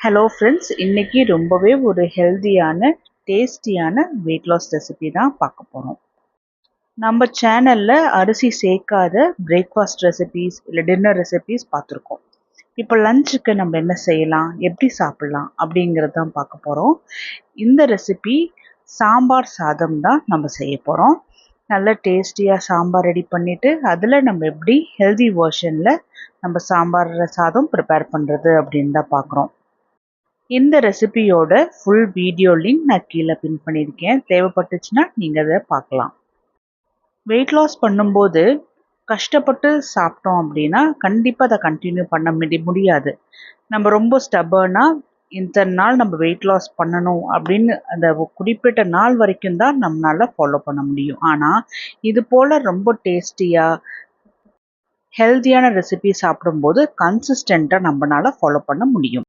Hello friends, இன்னைக்கு ரொம்பவே ஒரு ஹெல்தியான டேஸ்டியான வெயிட் லாஸ் ரெசிபி தான் பார்க்க போகிறோம். நம்ம சேனலில் அரிசி சேர்க்காத பிரேக்ஃபாஸ்ட் ரெசிபீஸ் இல்லை டின்னர் ரெசிபீஸ் பார்த்துருக்கோம். இப்போ லஞ்சுக்கு நம்ம என்ன செய்யலாம், எப்படி சாப்பிட்லாம் அப்படிங்கிறது தான் பார்க்க போகிறோம். இந்த ரெசிபி சாம்பார் சாதம் தான் நம்ம செய்ய போகிறோம். நல்ல டேஸ்டியாக சாம்பார் ரெடி பண்ணிவிட்டு அதில் நம்ம எப்படி ஹெல்தி வெர்ஷனில் நம்ம சாம்பார் சாதம் ப்ரிப்பேர் பண்ணுறது அப்படின்னு தான் பார்க்குறோம். இந்த ரெசிபியோட ஃபுல் வீடியோ லிங்க் நான் கீழே பின் பண்ணியிருக்கேன். தேவைப்பட்டுச்சுன்னா நீங்கள் அதை பார்க்கலாம். வெயிட் லாஸ் பண்ணும்போது கஷ்டப்பட்டு சாப்பிட்டோம் அப்படின்னா கண்டிப்பாக அதை கண்டினியூ பண்ண முடியாது. நம்ம ரொம்ப ஸ்டபர்னாக இத்தனை நாள் நம்ம வெயிட் லாஸ் பண்ணணும் அப்படின்னு அந்த குறிப்பிட்ட நாள் வரைக்கும் தான் நம்மளால் ஃபாலோ பண்ண முடியும். ஆனால் இது போல் ரொம்ப டேஸ்டியாக ஹெல்த்தியான ரெசிபி சாப்பிடும்போது கன்சிஸ்டண்ட்டாக நம்மளால் ஃபாலோ பண்ண முடியும்.